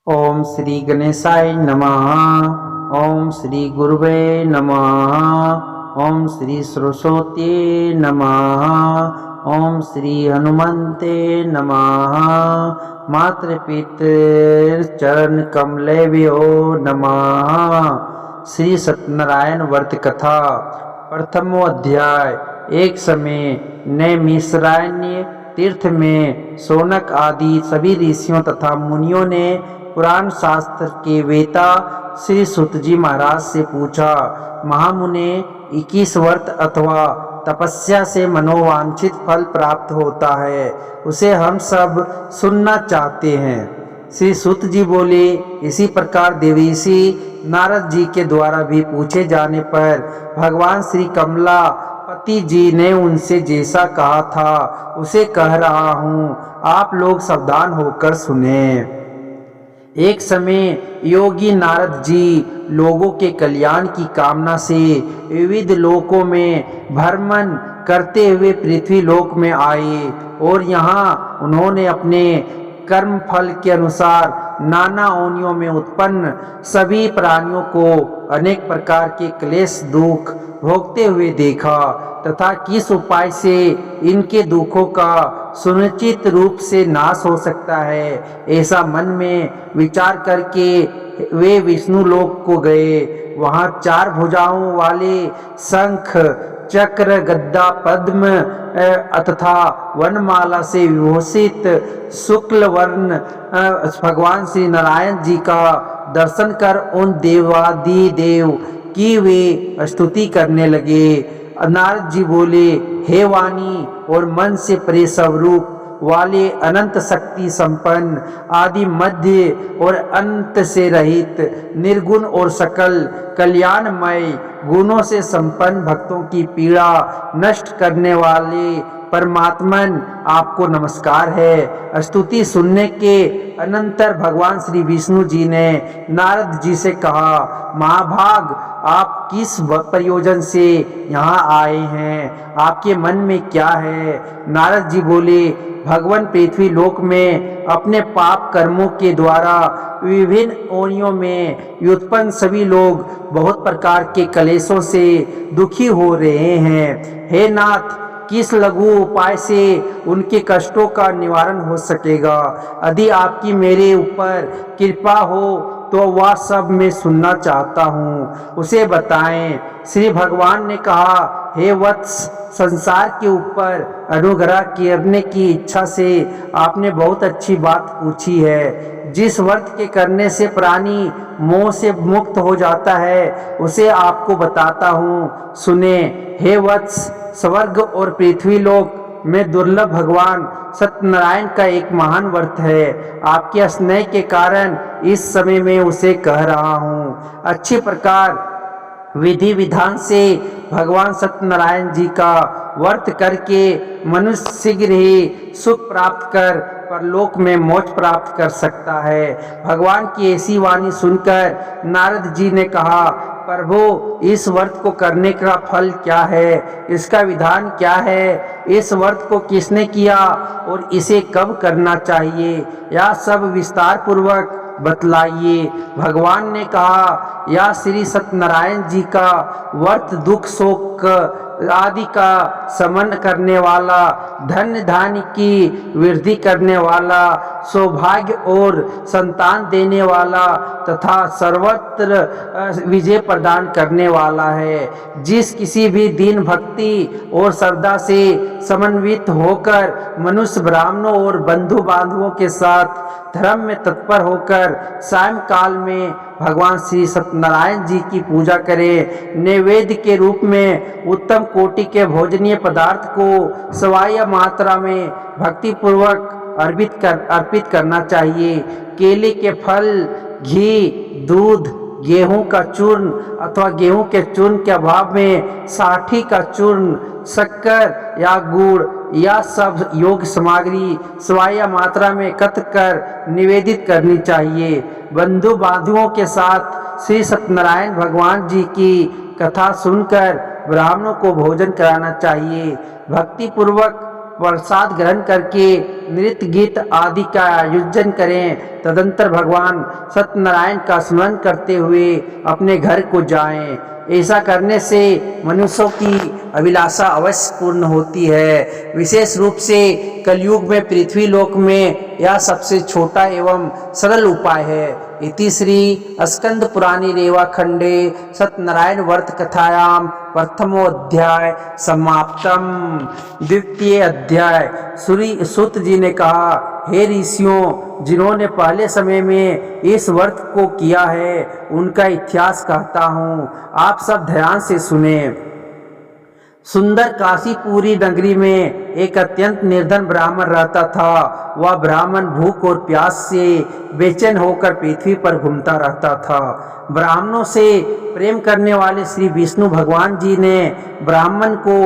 ओम श्री गणेशाय नमः। ओम श्री गुरुवे नमः। ओम श्री सरस्वती नमः। ओम श्री हनुमते नमः। मातृपितृ चरण कमलेभ्यो नमः। श्री सत्यनारायण व्रत कथा प्रथमो अध्याय। एक समय नैमिषारण्य तीर्थ में शौनक आदि सभी ऋषियों तथा मुनियों ने पुराण शास्त्र के वेता श्री सुत जी महाराज से पूछा, महामुने 21 व्रत अथवा तपस्या से मनोवांछित फल प्राप्त होता है, उसे हम सब सुनना चाहते हैं। श्री सुत जी बोले, इसी प्रकार देवीसी नारद जी के द्वारा भी पूछे जाने पर भगवान श्री कमला पति जी ने उनसे जैसा कहा था उसे कह रहा हूँ, आप लोग सावधान होकर सुने। एक समय योगी नारद जी लोगों के कल्याण की कामना से विविध लोकों में भ्रमण करते हुए पृथ्वी लोक में आए और यहाँ उन्होंने अपने कर्म फल के अनुसार नाना योनियों में उत्पन्न सभी प्राणियों को अनेक प्रकार के क्लेश दुख भोगते हुए देखा तथा किस उपाय से इनके दुखों का सुनिश्चित रूप से नाश हो सकता है, ऐसा मन में विचार करके वे विष्णु लोक को गए। वहाँ 4 भुजाओं वाले शंख चक्र गद्दा पद्म तथा वनमाला से विभूषित शुक्ल वर्ण भगवान श्री नारायण जी का दर्शन कर उन देवादि देव की वे स्तुति करने लगे। नारद जी बोले, हे वाणी और मन से परे स्वरूप वाले अनंत शक्ति संपन्न आदि मध्य और अंत से रहित निर्गुण और सकल कल्याणमय गुणों से संपन्न भक्तों की पीड़ा नष्ट करने वाले परमात्मन आपको नमस्कार है। स्तुति सुनने के अनंतर भगवान श्री विष्णु जी ने नारद जी से कहा, महाभाग आप किस प्रयोजन से यहाँ आए हैं, आपके मन में क्या है? नारद जी बोले, भगवान पृथ्वी लोक में अपने पाप कर्मों के द्वारा विभिन्न योनियों में व्युत्पन्न सभी लोग बहुत प्रकार के क्लेशों से दुखी हो रहे हैं। हे नाथ, किस लघु उपाय से उनके कष्टों का निवारण हो सकेगा? यदि आपकी मेरे ऊपर कृपा हो तो वह सब मैं सुनना चाहता हूँ, उसे बताएं। श्री भगवान ने कहा, हे वत्स, संसार के ऊपर अनुग्रह करने की इच्छा से आपने बहुत अच्छी बात पूछी है। जिस व्रत के करने से प्राणी मोह से मुक्त हो जाता है उसे आपको बताता हूँ, सुने। हे वत्स, स्वर्ग और पृथ्वी लोक में दुर्लभ भगवान सत्यनारायण का एक महान व्रत है। आपके स्नेह के कारण इस समय में उसे कह रहा हूँ। अच्छी प्रकार विधि विधान से भगवान सत्यनारायण जी का व्रत करके मनुष्य शीघ्र ही सुख प्राप्त कर परलोक में मोक्ष प्राप्त कर सकता है। भगवान की ऐसी वाणी सुनकर नारद जी ने कहा, प्रभु, इस व्रत को करने का फल क्या है? इसका विधान क्या है? इस व्रत को किसने किया और इसे कब करना चाहिए? यह सब विस्तार पूर्वक बतलाइए। भगवान ने कहा, या श्री सत्यनारायण जी का व्रत दुख शोक आदि का शमन करने वाला, धन धान्य की वृद्धि करने वाला, सौभाग्य और संतान देने वाला तथा सर्वत्र विजय प्रदान करने वाला है। जिस किसी भी दीन भक्ति और श्रद्धा से समन्वित होकर मनुष्य ब्राह्मणों और बंधु बांधवों के साथ धर्म में तत्पर होकर सायंकाल में भगवान श्री सत्यनारायण जी की पूजा करे, नैवेद्य के रूप में उत्तम कोटि के भोजनीय पदार्थ को सवाया मात्रा में भक्ति पूर्वक अर्पित करना चाहिए। केले के फल, घी, दूध, गेहूं का चूर्ण अथवा गेहूं के चूर्ण के अभाव में साठी का चूर्ण, शक्कर या गुड़ या सब योग सामग्री सवाया मात्रा में एकत्र कर निवेदित करनी चाहिए। बंधु बांधवों के साथ श्री सत्यनारायण भगवान जी की कथा सुनकर ब्राह्मणों को भोजन कराना चाहिए। भक्ति पूर्वक प्रसाद ग्रहण करके नृत्य गीत आदि का आयोजन करें। तदंतर भगवान सत्यनारायण का स्मरण करते हुए अपने घर को जाएं। ऐसा करने से मनुष्यों की अभिलाषा अवश्य पूर्ण होती है। विशेष रूप से कलयुग में पृथ्वी लोक में यह सबसे छोटा एवं सरल उपाय है। इति श्री स्कंद पुराणे रेवाखंडे सत्यनारायण व्रत कथायाम प्रथमोऽध्याय समाप्तम। द्वितीय अध्याय। श्री सूत जी ने कहा, हे ऋषियों, जिन्होंने पहले समय में इस व्रत को किया है उनका इतिहास कहता हूँ, आप सब ध्यान से सुने। सुंदर काशीपुरी नगरी में एक अत्यंत निर्धन ब्राह्मण रहता था। वह ब्राह्मण भूख और प्यास से बेचैन होकर पृथ्वी पर घूमता रहता था। ब्राह्मणों से प्रेम करने वाले श्री विष्णु भगवान जी ने ब्राह्मण को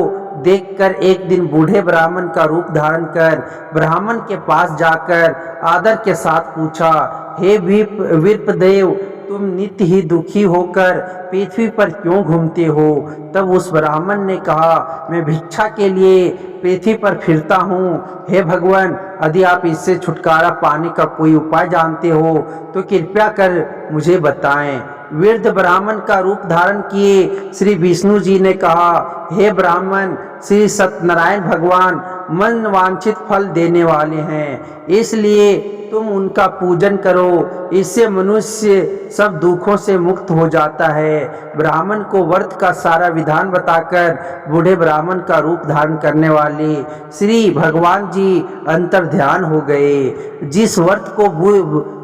देखकर एक दिन बूढ़े ब्राह्मण का रूप धारण कर ब्राह्मण के पास जाकर आदर के साथ पूछा, हे विप्रदेव, तुम नित्य ही दुखी होकर पृथ्वी पर क्यों घूमते हो? तब उस ब्राह्मण ने कहा, मैं भिक्षा के लिए पृथ्वी पर फिरता हूँ। हे भगवान, यदि आप इससे छुटकारा पाने का कोई उपाय जानते हो तो कृपया कर मुझे बताएं। वृद्ध ब्राह्मण का रूप धारण किए श्री विष्णु जी ने कहा, हे ब्राह्मण, श्री सत्यनारायण भगवान मन वांछित फल देने वाले हैं, इसलिए तुम उनका पूजन करो। इससे मनुष्य सब दुखों से मुक्त हो जाता है। ब्राह्मण को व्रत का सारा विधान बताकर बूढ़े ब्राह्मण का रूप धारण करने वाले श्री भगवान जी अंतर ध्यान हो गए। जिस व्रत को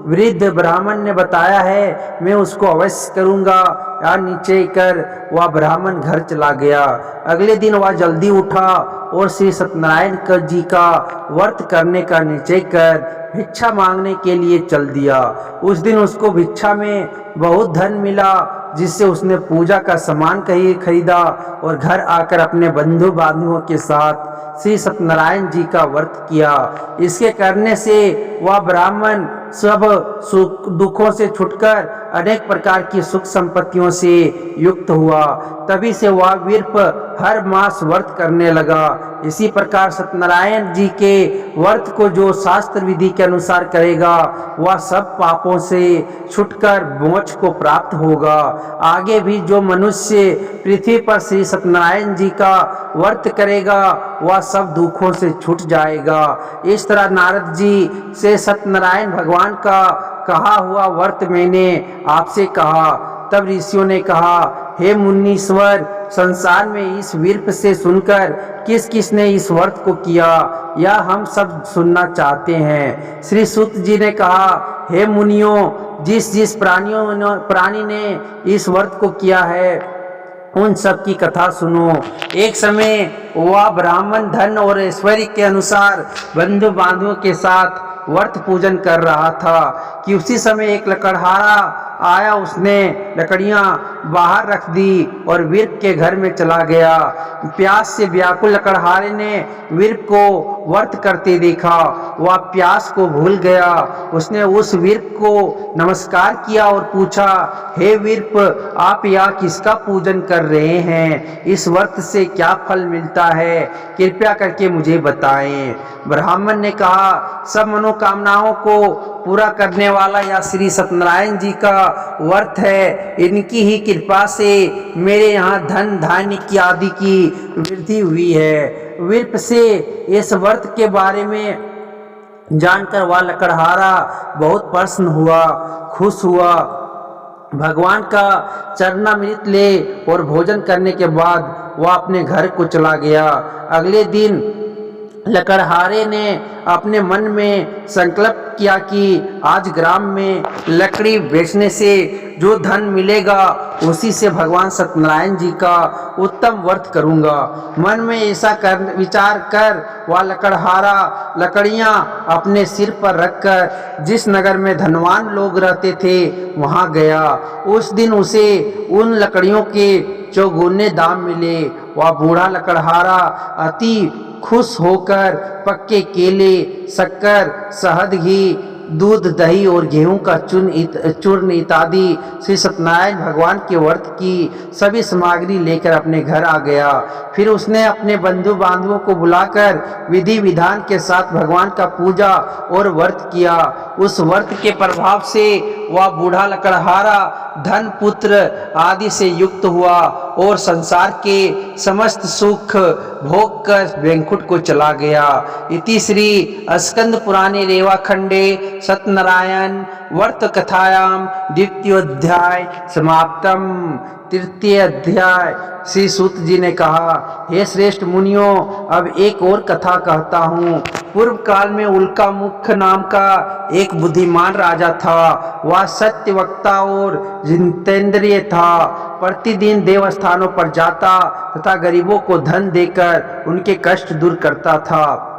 वृद्ध ब्राह्मण ने बताया है मैं उसको अवश्य करूँगा, या नीचे कर वह ब्राह्मण घर चला गया। अगले दिन वह जल्दी उठा और श्री सत्यनारायण जी का व्रत करने का निश्चय कर भिक्षा मांगने के लिए चल दिया। उस दिन उसको भिक्षा में बहुत धन मिला, जिससे उसने पूजा का सामान खरीदा और घर आकर अपने बंधु बांधवों के साथ श्री सत्यनारायण जी का व्रत किया। इसके करने से वह ब्राह्मण सब सुख दुखों से छुटकर अनेक प्रकार की सुख संपत्तियों से युक्त हुआ। तभी से वह विरप हर मास व्रत करने लगा। इसी प्रकार सत्यनारायण जी के व्रत को जो शास्त्र विधि के अनुसार करेगा वह सब पापों से छुटकर मोक्ष को प्राप्त होगा। आगे भी जो मनुष्य पृथ्वी पर श्री सत्यनारायण जी का व्रत करेगा वह सब दुखों से छूट जाएगा। इस तरह नारद जी से सत्यनारायण भगवान का कहा हुआ व्रत मैंने आपसे कहा। तब ऋषियों ने कहा, हे मुनीश्वर, संसार में इस विरप से सुनकर किस किस ने इस व्रत को किया, यह हम सब सुनना चाहते हैं। श्री सूत जी ने कहा, हे मुनियों, जिस जिस प्राणी ने इस व्रत को किया है उन सब की कथा सुनो। एक समय वह ब्राह्मण धन और ऐश्वर्य के अनुसार बंधु बांधवों के साथ व्रत पूजन कर रहा था कि उसी समय एक लकड़हारा आया। उसने लकड़ियां बाहर रख दी और विरप के घर में चला गया। प्यास से व्याकुल लकड़हारे ने विरप को व्रत करते देखा। वह प्यास को भूल गया। उसने उस विरप को नमस्कार किया और पूछा, हे विरप, आप यहाँ किसका पूजन कर रहे हैं? इस व्रत से क्या फल मिलता है? कृपया करके मुझे बताएं। ब्राह्मण ने कहा, सब मनोकामनाओं को पूरा करने वाला या श्री सत्यनारायण जी का व्रत है। इनकी ही कृपा से मेरे यहाँ धन धान्य की आदि की वृद्धि हुई है। विरप से इस व्रत के बारे में जानकर वह लकड़हारा बहुत प्रसन्न हुआ, खुश हुआ। भगवान का चरणामृत ले और भोजन करने के बाद वह अपने घर को चला गया। अगले दिन लकड़हारे ने अपने मन में संकल्प किया कि आज ग्राम में लकड़ी बेचने से जो धन मिलेगा उसी से भगवान सत्यनारायण जी का उत्तम व्रत करूंगा। मन में ऐसा विचार कर वह लकड़हारा लकड़ियां अपने सिर पर रखकर जिस नगर में धनवान लोग रहते थे वहां गया। उस दिन उसे उन लकड़ियों के चौगुने दाम मिले। वह बूढ़ा लकड़हारा अति खुश होकर पक्के केले, शक्कर, शहद, घी, दूध, दही और गेहूं का चूर्ण इत्यादि श्री सत्यनारायण भगवान के व्रत की सभी सामग्री लेकर अपने घर आ गया। फिर उसने अपने बंधु बांधवों को बुलाकर विधि विधान के साथ भगवान का पूजा और व्रत किया। उस व्रत के प्रभाव से वह बूढ़ा लकड़हारा धन पुत्र आदि से युक्त हुआ और संसार के समस्त सुख भोग कर वैकुंठ को चला गया। इति श्री स्कंद पुराणे रेवाखंडे सत्यनारायण व्रत कथायाम द्वितीयोध्याय समाप्तम। तृतीय अध्याय। श्री सूत जी ने कहा, हे श्रेष्ठ मुनियों, अब एक और कथा कहता हूँ। पूर्व काल में उल्का मुख नाम का एक बुद्धिमान राजा था। वह सत्य वक्ता और जितेंद्रिय था। प्रतिदिन देवस्थानों पर जाता तथा गरीबों को धन देकर उनके कष्ट दूर करता था।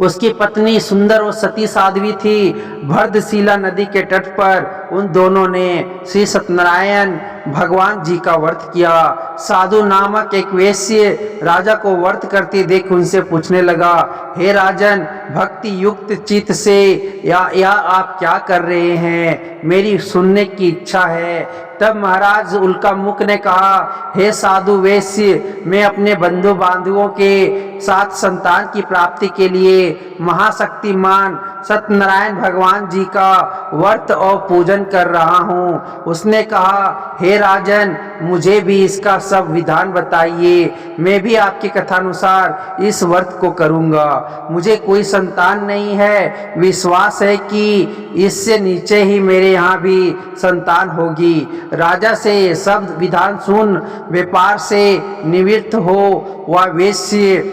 उसकी पत्नी सुंदर और सती साध्वी थी। भर्दशिला नदी के तट पर उन दोनों ने श्री सत्यनारायण भगवान जी का व्रत किया। साधु नामक एक वैश्य राजा को व्रत करते देख उनसे पूछने लगा, हे राजन, भक्ति युक्त चित्त से या आप क्या कर रहे हैं? मेरी सुनने की इच्छा है। तब महाराज उल्का मुख ने कहा, हे साधु वैश्य, मैं अपने बंधु बांधवों के साथ संतान की प्राप्ति के लिए महाशक्तिमान सत्यनारायण भगवान जी का व्रत और पूजन कर रहा हूँ। उसने कहा, हे राजन, मुझे भी इसका सब विधान बताइए। मैं भी आपकी कथानुसार इस व्रत को करूँगा। मुझे कोई संतान नहीं है। विश्वास है कि इससे नीचे ही मेरे यहाँ भी संतान होगी। राजा से ये सब विधान सुन व्यापार से निवृत्त हो वह वैश्य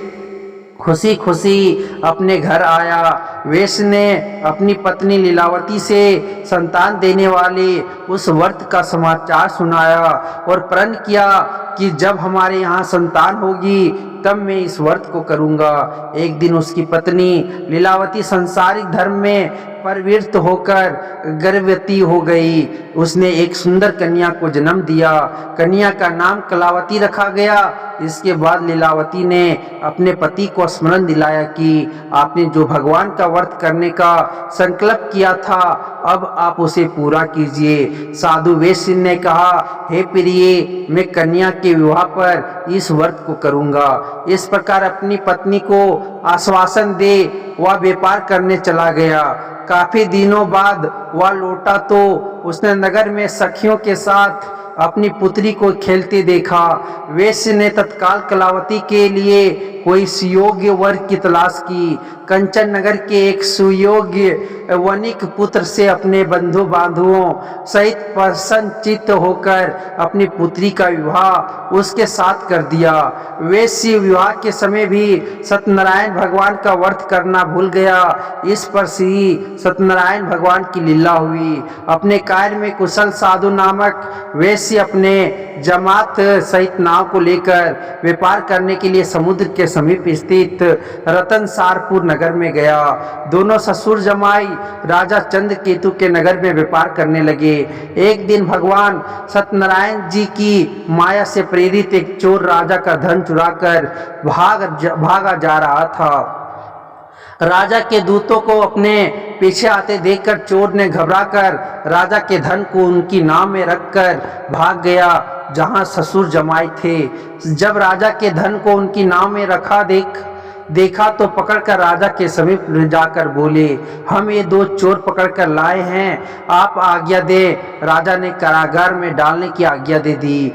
खुशी खुशी अपने घर आया। वैश्य ने अपनी पत्नी लीलावती से संतान देने वाले उस व्रत का समाचार सुनाया और प्रण किया कि जब हमारे यहाँ संतान होगी तब मैं इस व्रत को करूँगा। एक दिन उसकी पत्नी लीलावती संसारिक धर्म में प्रवृत्त होकर गर्भवती हो गई। उसने एक सुंदर कन्या को जन्म दिया। कन्या का नाम कलावती रखा गया। इसके बाद लीलावती ने अपने पति को स्मरण दिलाया कि आपने जो भगवान का व्रत करने का संकल्प किया था, अब आप उसे पूरा कीजिए। साधु वैश्य ने कहा, हे प्रिय, मैं कन्या के विवाह पर इस व्रत को करूँगा। इस प्रकार अपनी पत्नी को आश्वासन दे वह व्यापार करने चला गया। काफी दिनों बाद वह लौटा तो उसने नगर में सखियों के साथ अपनी पुत्री को खेलते देखा। वैश्य ने तत्काल कलावती के लिए कोई सुयोग्य वर की तलाश की। कंचन नगर के एक सुयोग्य वणिक पुत्र से अपने बंधु बांधवों सहित प्रसन्न चित्त होकर अपनी पुत्री का विवाह उसके साथ कर दिया। वैश्य विवाह के समय भी सत्यनारायण भगवान का व्रत करना भूल गया। इस पर श्री सत्यनारायण भगवान की लीला हुई। अपने कार्य में कुशल साधु नामक वैश्य अपने जमात सहित नाव को लेकर व्यापार करने के लिए समुद्र के समीप स्थित रतनसारपुर नगर में गया। दोनों ससुर जमाई राजा चंद्रकेतु के नगर में व्यापार करने लगे। एक दिन भगवान सत्यनारायण जी की माया से प्रेरित एक चोर राजा का धन चुराकर भागा जा रहा था। राजा के दूतों को अपने पीछे आते देखकर चोर ने घबराकर राजा के धन को उनकी नाव में रखकर भाग गया जहां ससुर जमाई थे। जब राजा के धन को उनकी नाव में रखा देखा तो पकड़कर राजा के समीप ले जाकर बोले, हम ये दो चोर पकड़कर लाए हैं, आप आज्ञा दे। राजा ने कारागार में डालने की आज्ञा दे दी।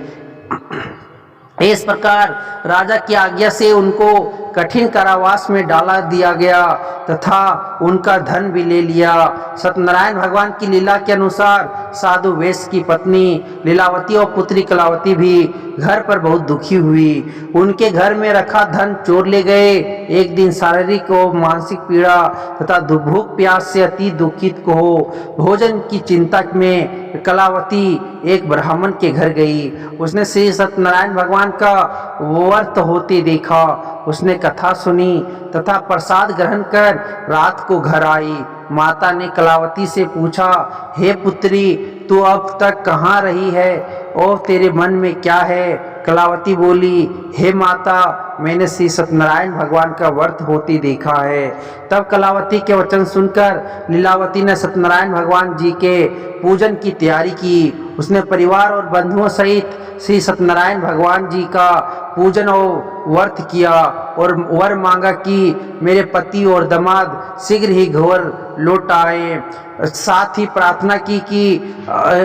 इस प्रकार राजा की आज्ञा से उनको कठिन कारावास में डाला दिया गया तथा उनका धन भी ले लिया। सत्यनारायण भगवान की लीला के अनुसार साधु वैश्य की पत्नी लीलावती और पुत्री कलावती भी घर पर बहुत दुखी हुई। उनके घर में रखा धन चोर ले गए। एक दिन शारीरिक और मानसिक पीड़ा तथा भूख प्यास से अति दुखित को भोजन की चिंता में कलावती एक ब्राह्मण के घर गई। उसने श्री सत्यनारायण भगवान का व्रत होते देखा। उसने कथा सुनी तथा प्रसाद ग्रहण कर रात को घर आई। माता ने कलावती से पूछा, हे पुत्री, तू अब तक कहाँ रही है और तेरे मन में क्या है? कलावती बोली, हे माता, मैंने श्री सत्यनारायण भगवान का व्रत होती देखा है। तब कलावती के वचन सुनकर लीलावती ने सत्यनारायण भगवान जी के पूजन की तैयारी की। उसने परिवार और बंधुओं सहित श्री सत्यनारायण भगवान जी का पूजन और व्रत किया और वर मांगा कि मेरे पति और दामाद शीघ्र ही घर लौट आए। साथ ही प्रार्थना की कि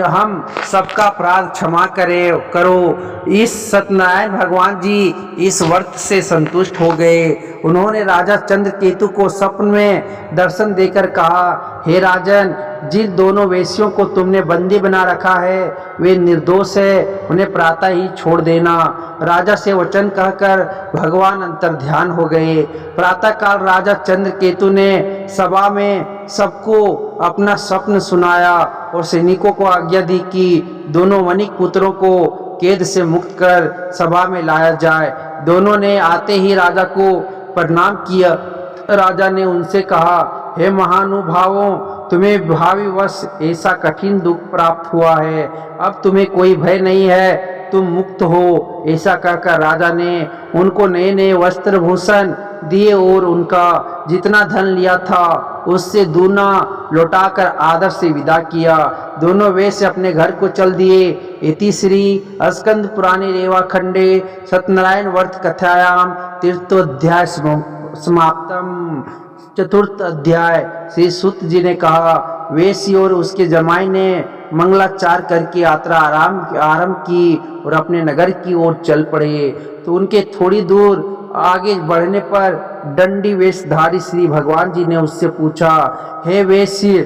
हम सबका अपराध क्षमा करो। इस सत्यनारायण भगवान जी इस व्रत से संतुष्ट हो गए। उन्होंने राजा चंद्रकेतु को स्वप्न में दर्शन देकर कहा, हे राजन, जिन दोनों वेश्यों को तुमने बंदी बना रखा है वे निर्दोष है, उन्हें प्रातः ही छोड़ देना। राजा से वचन कहकर भगवान अंतर्ध्यान हो गए। प्रातः काल राजा चंद्रकेतु ने सभा में सबको अपना स्वप्न सुनाया और सैनिकों को आज्ञा दी कि दोनों वणिक पुत्रों को कैद से मुक्त कर सभा में लाया जाए। दोनों ने आते ही राजा को प्रणाम किया। राजा ने उनसे कहा, हे महानुभावों, तुम्हें भावी वर्ष ऐसा कठिन दुख प्राप्त हुआ है, अब तुम्हें कोई भय नहीं है, तुम मुक्त हो। ऐसा कहकर राजा ने उनको नए नए वस्त्र भूषण दिए और उनका जितना धन लिया था उससे दूना लौटाकर आदर से विदा किया। दोनों वैश्य अपने घर को चल दिए। इति श्री स्कंद पुराणे रेवा खंडे सत्यनारायण व्रत कथायाम तीर्थोध्याय समाप्तम। चतुर्थ अध्याय। श्री सूत जी ने कहा, वेश्य और उसके जमाई ने मंगलाचार करके यात्रा आरंभ की और अपने नगर की ओर चल पड़े। तो उनके थोड़ी दूर आगे बढ़ने पर दंडी वेशधारी श्री भगवान जी ने उससे पूछा, हे वेश्य,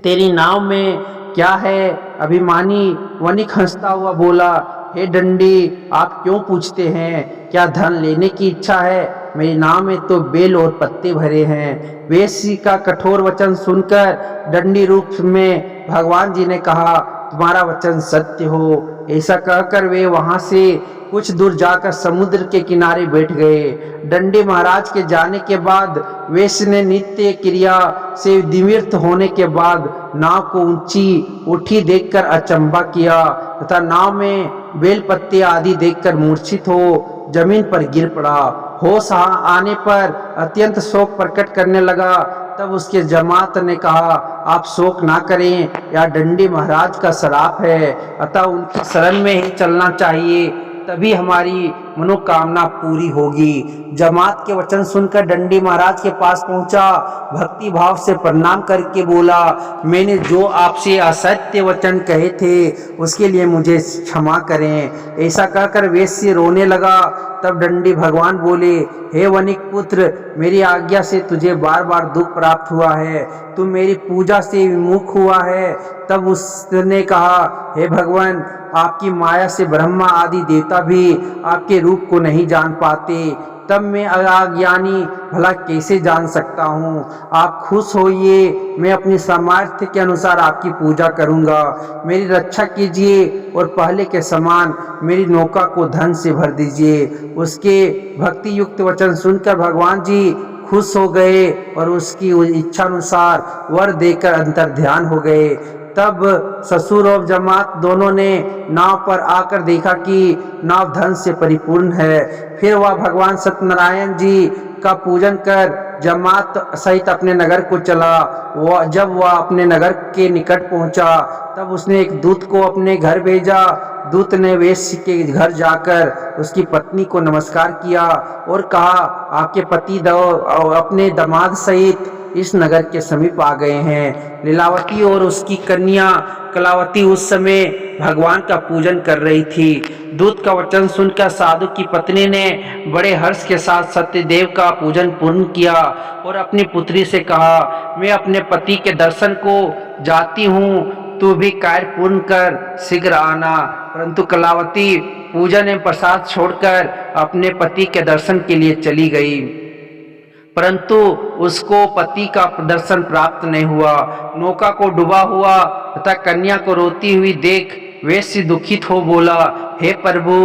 तेरी नाव में क्या है? अभिमानी वणिक हंसता हुआ बोला, हे दंडी, आप क्यों पूछते हैं? क्या धन लेने की इच्छा है? मेरी नाव में तो बेल और पत्ते भरे हैं। वेश्य का कठोर वचन सुनकर दंडी रूप में भगवान जी ने कहा, तुम्हारा वचन सत्य हो। ऐसा कहकर वे वहां से कुछ दूर जाकर समुद्र के किनारे बैठ गए। दंडी महाराज के जाने के बाद वेश्य ने नित्य क्रिया से निवृत्त होने के बाद नाव को ऊंची उठी देखकर अचंभा किया तथा नाव में बेल पत्ते आदि देखकर मूर्छित हो जमीन पर गिर पड़ा। होश आने पर अत्यंत शोक प्रकट करने लगा। तब उसके जमात ने कहा, आप शोक ना करें, यह दंडी महाराज का श्राप है, अतः उनकी शरण में ही चलना चाहिए, तभी हमारी मनोकामना पूरी होगी। जमात के वचन सुनकर दंडी महाराज के पास पहुंचा, भक्ति भाव से प्रणाम करके बोला, मैंने जो आपसे असत्य वचन कहे थे उसके लिए मुझे क्षमा करें। ऐसा कहकर वेश्य रोने लगा। तब दंडी भगवान बोले, हे वणिक पुत्र, मेरी आज्ञा से तुझे बार बार दुख प्राप्त हुआ है, तू मेरी पूजा से विमुख हुआ है। तब उसने कहा, हे भगवान, आपकी माया से ब्रह्मा आदि देवता भी आपके रूप को नहीं जान पाते, तब मैं अज्ञानी भला कैसे जान सकता हूँ? आप खुश होइए, मैं अपनी सामर्थ्य के अनुसार आपकी पूजा करूँगा। मेरी रक्षा कीजिए और पहले के समान मेरी नौका को धन से भर दीजिए। उसके भक्ति युक्त वचन सुनकर भगवान जी खुश हो गए और उसकी इच्छा अनुसार वर देकर अंतर्ध्यान हो गए। तब ससुर और जमात दोनों ने नाव पर आकर देखा कि नाव धन से परिपूर्ण है। फिर वह भगवान सत्यनारायण जी का पूजन कर जमात सहित अपने नगर को चला। जब वह अपने नगर के निकट पहुंचा तब उसने एक दूत को अपने घर भेजा। दूत ने वेश्य के घर जाकर उसकी पत्नी को नमस्कार किया और कहा, आपके पति अपने दामाद सहित इस नगर के समीप आ गए हैं। लीलावती और उसकी कन्या कलावती उस समय भगवान का पूजन कर रही थी। दूत का वचन सुनकर साधु की पत्नी ने बड़े हर्ष के साथ सत्यदेव का पूजन पूर्ण किया और अपनी पुत्री से कहा, मैं अपने पति के दर्शन को जाती हूँ, तू भी कार्य पूर्ण कर शीघ्र आना। परंतु कलावती पूजन एवं प्रसाद छोड़कर अपने पति के दर्शन के लिए चली गई, परंतु उसको पति का दर्शन प्राप्त नहीं हुआ। नौका को डूबा हुआ तथा कन्या को रोती हुई देख वेश्य दुखित हो बोला, हे प्रभु,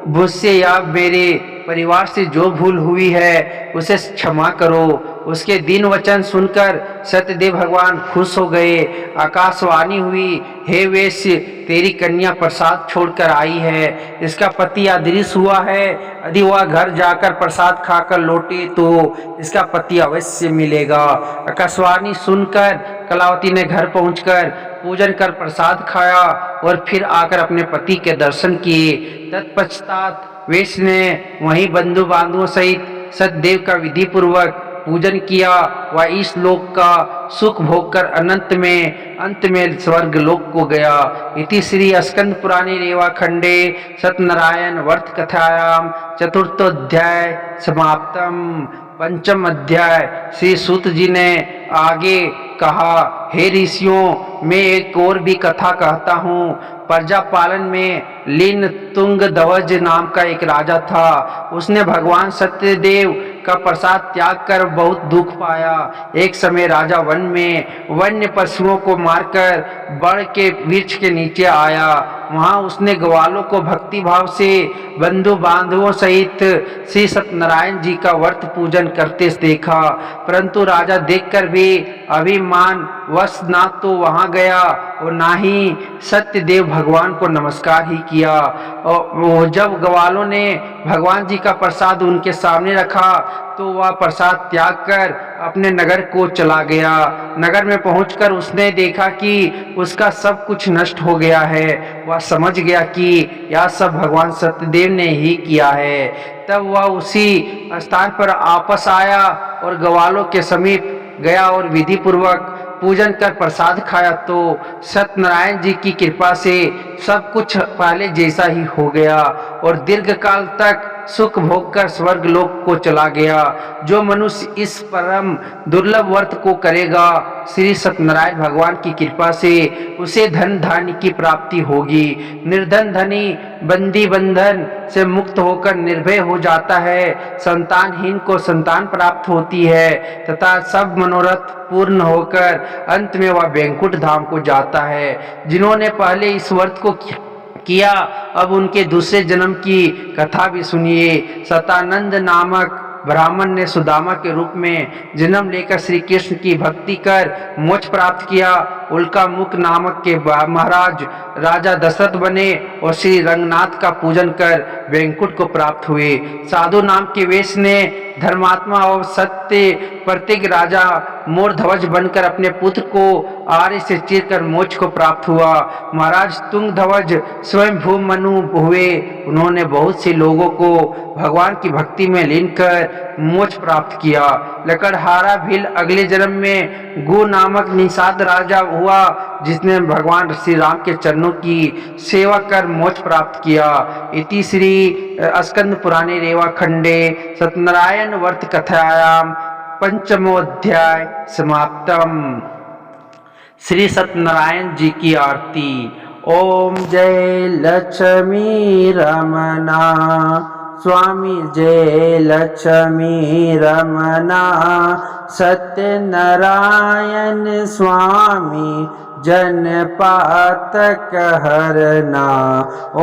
मुझसे या मेरे परिवार से जो भूल हुई है उसे क्षमा करो। उसके दीन वचन सुनकर सत्यदेव भगवान खुश हो गए। आकाशवाणी हुई, हे वेश्य, तेरी कन्या प्रसाद छोड़कर आई है। इसका पति अदृश्य हुआ है। यदि वह घर जाकर प्रसाद खाकर लौटे तो इसका पति अवश्य मिलेगा। आकाशवाणी सुनकर कलावती ने घर पहुंचकर पूजन कर प्रसाद खाया और फिर आकर अपने पति के दर्शन किए। तत्पश्चात वेश्य ने वहीं बंधु बांधवों सहित सतदेव का विधि पूर्वक पूजन किया। वह इस लोक का सुख भोग कर अंत में स्वर्ग लोक को गया। इति श्री स्कंद पुराणे रेवा खंडे सत्यनारायण व्रत कथायाम चतुर्थोध्याय समाप्तम। पंचम अध्याय। श्री सूत जी ने आगे कहा, हे ऋषियों, मैं एक और भी कथा कहता हूँ। प्रजा पालन में लीन तुंग ध्वज नाम का एक राजा था। उसने भगवान सत्यदेव का प्रसाद त्याग कर बहुत दुख पाया। एक समय राजा वन में वन्य पशुओं को मारकर बड़ के वृक्ष के नीचे आया। वहां उसने ग्वालों को भक्ति भाव से बंधु बांधवों सहित श्री सत्यनारायण जी का व्रत पूजन करते देखा। परंतु राजा देखकर भी अभिमान वश ना तो वहां गया और ना ही सत्यदेव भगवान को नमस्कार ही किया। और जब ग्वालों ने भगवान जी का प्रसाद उनके सामने रखा तो वह प्रसाद त्याग कर अपने नगर को चला गया। नगर में पहुंचकर उसने देखा कि उसका सब कुछ नष्ट हो गया है। वह समझ गया कि यह सब भगवान सत्यदेव ने ही किया है। तब वह उसी स्थान पर वापस आया और ग्वालों के समीप गया और विधि पूर्वक पूजन कर प्रसाद खाया तो सत्यनारायण जी की कृपा से सब कुछ पहले जैसा ही हो गया और दीर्घ काल तक सुख भोग कर स्वर्ग लोक को चला गया। जो मनुष्य इस परम दुर्लभ व्रत को करेगा, श्री सत्यनारायण भगवान की कृपा से उसे धन धान्य की प्राप्ति होगी। निर्धन धनी बंदी बंधन से मुक्त होकर निर्भय हो जाता है। संतानहीन को संतान प्राप्त होती है तथा सब मनोरथ पूर्ण होकर अंत में वह वैकुंठ धाम को जाता है। जिन्होंने पहले इस व्रत को किया, अब उनके दूसरे जन्म की कथा भी सुनिए। सतानंद नामक ब्राह्मण ने सुदामा के रूप में जन्म लेकर श्री कृष्ण की भक्ति कर मोक्ष प्राप्त किया। उल्का मुख नामक के महाराज राजा दशरथ बने और श्री रंगनाथ का पूजन कर वैकुंठ को प्राप्त हुए। साधु नाम के वेश ने धर्मात्मा और सत्य प्रत्येक राजा मोर ध्वज बनकर अपने पुत्र को आर्य से चीरकर मोक्ष को प्राप्त हुआ। महाराज तुंग ध्वज स्वयं भूमनु हुए। उन्होंने बहुत से लोगों को भगवान की भक्ति में लीन कर मोक्ष प्राप्त किया। लकड़हारा भील अगले जन्म में गु नामक निषाद राजा हुआ, जिसने भगवान श्री राम के चरणों की सेवा कर मोक्ष प्राप्त किया। इति श्री स्कंद पुराणे रेवा खंडे सत्यनारायण व्रत कथायाम पंचमोध्याय समाप्तम। श्री सत्यनारायण जी की आरती। ओम जय लक्ष्मी रमना स्वामी, जय लक्ष्मी रमना सत्यनारायण स्वामी, जन पातक हरना।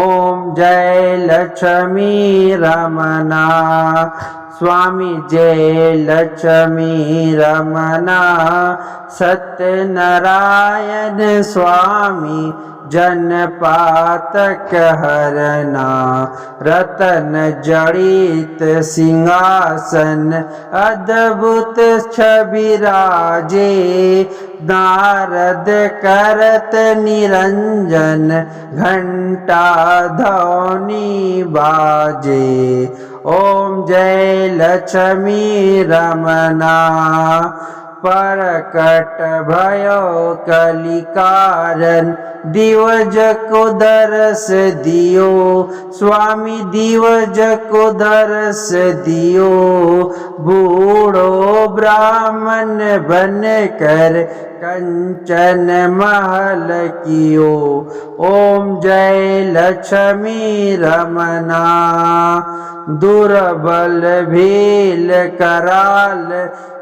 ओम जय लक्ष्मी रमना स्वामी, जय लक्ष्मी रमना सत्यनारायण स्वामी, जन पातक हरना। रतन जड़ित सिंहासन अद्भुत छवि राजे, नारद करत निरंजन घंटा ध्वनि बाजे। ओम जय लक्ष्मी रमना परकट भयो कलिकारण, दिवज को दरस दियो स्वामी, दिवज को दरस दियो। बूढ़ो ब्राह्मण बन कर कंचन महल कियो। ओम जय लक्ष्मी रमना दुर्बल भील कराल,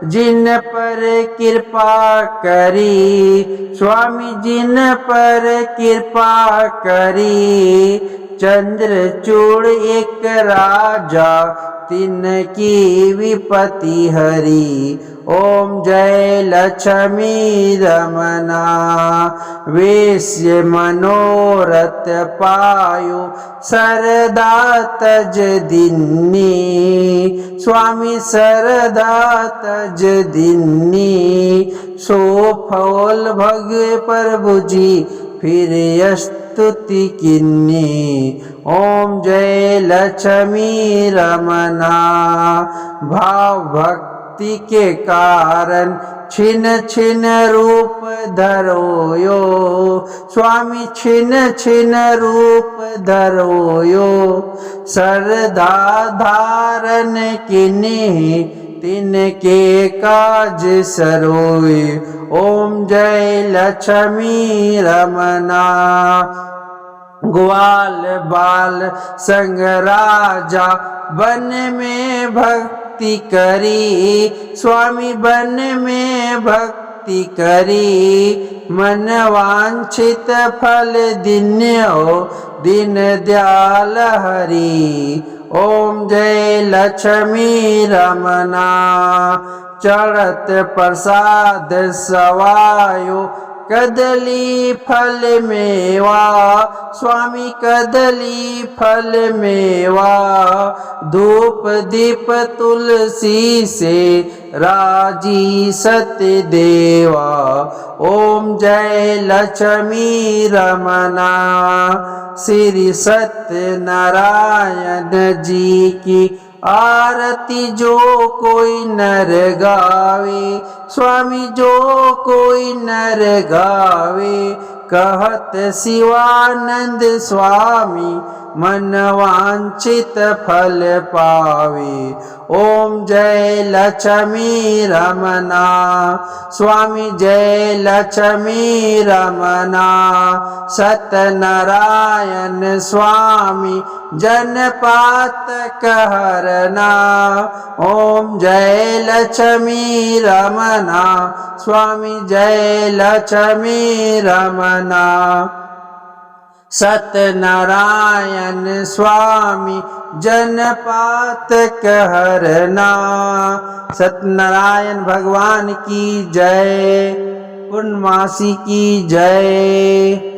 जिन पर कृपा करी स्वामी, जिन पर कृपा करी। चंद्रचूड़ एक राजा तिनकी विपति हरी। ओम जय लक्ष्मी रमना वेश्य मनोरथ पायो सरदा तज दिन्नी। स्वामी सरदा तज दिन्नी सो फौल भग प्रभु जी फिर स्तुति किन्नी। ओम जय लक्ष्मी रमना भाव भक्ति के कारण छिन छिन रूप धरो यो। स्वामी छिन छिन रूप धरो यो सरदा धारण किन्हीं तिनके काज सरोए। ओम जय लक्ष्मी रमना ग्वाल बाल संग राजा वन में भक्ति करी। स्वामी वन में भक्ति करी मन वांछित फल दिन्यो दिन दयाल हरि। ओम जय लक्ष्मी रमना चढ़त प्रसाद सवायो कदली फल मेवा। स्वामी कदली फल मेवा धूप दीप तुलसी से राजी सत्य देवा। ओम जय लक्ष्मी रमना श्री सत्य नारायण जी की आरती जो कोई नर गावे। स्वामी जो कोई नर गावे कहत शिवानंद स्वामी मन वांछित फल पावे। ओम जय लक्ष्मी रमना स्वामी जय लक्ष्मी रमना सत्यनारायण स्वामी जनपात कहरना। ओम जय लक्ष्मी रमना स्वामी जय लक्ष्मी रमना सत्यनारायण स्वामी जनपात कहरना। सत्यनारायण भगवान की जय, पूर्णमासी की जय।